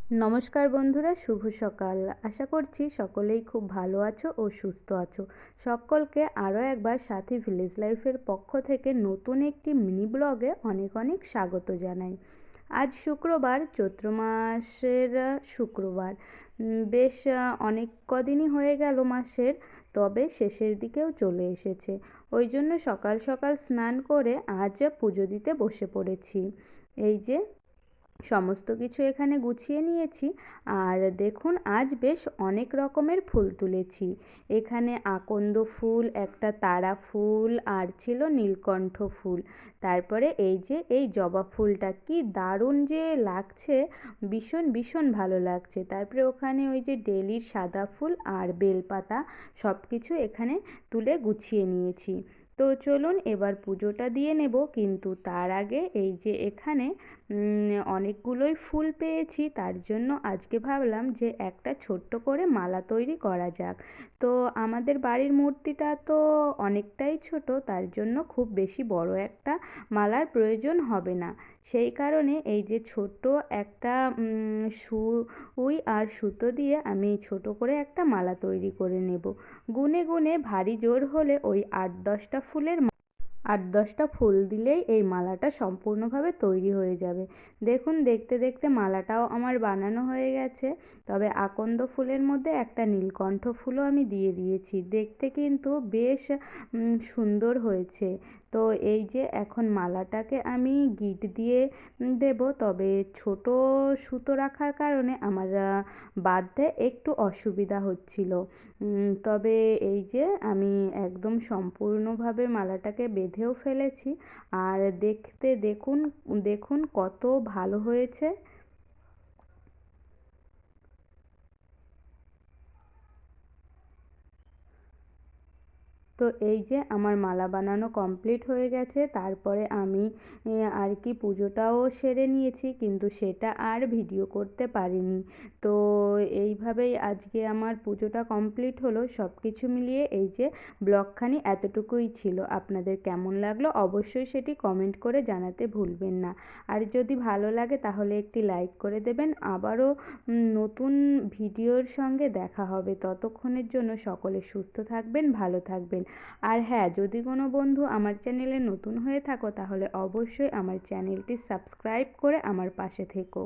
নমস্কার বন্ধুরা, শুভ সকাল। আশা করছি সকলেই খুব ভালো আছো ও সুস্থ আছো। সকলকে আরও একবার সাথী ভিলেজ লাইফের পক্ষ থেকে নতুন একটি মিনি ব্লগে অনেক অনেক স্বাগত জানাই। আজ শুক্রবার, চৈত্র মাসের শুক্রবার। বেশ অনেক কদিনই হয়ে গেল মাসের, তবে শেষের দিকেও চলে এসেছে। ওই জন্য সকাল সকাল স্নান করে আজ পুজো দিতে বসে পড়েছি। এই যে সমস্ত কিছু এখানে গুছিয়ে নিয়েছি। আর দেখুন, আজ বেশ অনেক রকমের ফুল তুলেছি। এখানে আকন্দ ফুল, একটা তারা ফুল, আর ছিল নীলকণ্ঠ ফুল। তারপরে এই যে এই জবা ফুলটা কি দারুণ যে লাগছে, ভীষণ ভীষণ ভালো লাগছে। তারপরে ওখানে ওই যে ডেলির সাদা ফুল আর বেলপাতা সব কিছু এখানে তুলে গুছিয়ে নিয়েছি। তো চলুন এবার পুজোটা দিয়ে নেব, কিন্তু তার আগে এই যে এখানে অনেকগুলোই ফুল পেয়েছি, তার জন্য আজকে ভাবলাম যে একটা ছোট্ট করে মালা তৈরি করা যাক। তো আমাদের বাড়ির মূর্তিটা তো অনেকটাই ছোট, তার জন্য খুব বেশি বড় একটা মালার প্রয়োজন হবে না। সেই কারণে এই যে ছোট্ট একটা সুই আর সুতো দিয়ে আমি ছোট করে একটা মালা তৈরি করে নেব। গুনে গুনে ভারী জোর হলে ওই 8-10টা ফুল দিলেই এই মালাটা সম্পূর্ণভাবে তৈরি হয়ে যাবে। দেখুন, দেখতে দেখতে মালাটাও আমার বানানো হয়ে গেছে। তবে আকন্দ ফুলের মধ্যে একটা নীলকণ্ঠ ফুলও আমি দিয়ে দিয়েছি, দেখতে কিন্তু বেশ সুন্দর হয়েছে। তো এই যে এখন মালাটাকে আমি গিঁট দিয়ে দেব, তবে ছোট সুতো রাখার কারণে আমার বাঁধতে একটু অসুবিধা হচ্ছিল। তবে এই যে আমি একদম সম্পূর্ণভাবে মালাটাকে বেঁধেও ফেলেছি। আর দেখতে দেখুন, দেখুন কত ভালো হয়েছে। তো এই যে আমার মালা বানানো কমপ্লিট হয়ে গেছে। তারপরে আমি আর কি পুজোটাও সেরে নিয়েছি, কিন্তু সেটা আর ভিডিও করতে পারিনি। তো এইভাবেই আজকে আমার পুজোটা কমপ্লিট হলো। সব কিছু মিলিয়ে এই যে ব্লগখানি এতটুকুই ছিল। আপনাদের কেমন লাগলো অবশ্যই সেটি কমেন্ট করে জানাতে ভুলবেন না। আর যদি ভালো লাগে তাহলে একটি লাইক করে দেবেন। আবারও নতুন ভিডিওর সঙ্গে দেখা হবে। ততক্ষণের জন্য সকলে সুস্থ থাকবেন, ভালো থাকবেন। আর হ্যাঁ, যদি কোনো বন্ধু আমার চ্যানেলে নতুন হয়ে থাকো তাহলে অবশ্যই আমার চ্যানেলটি সাবস্ক্রাইব করে আমার পাশে থেকো।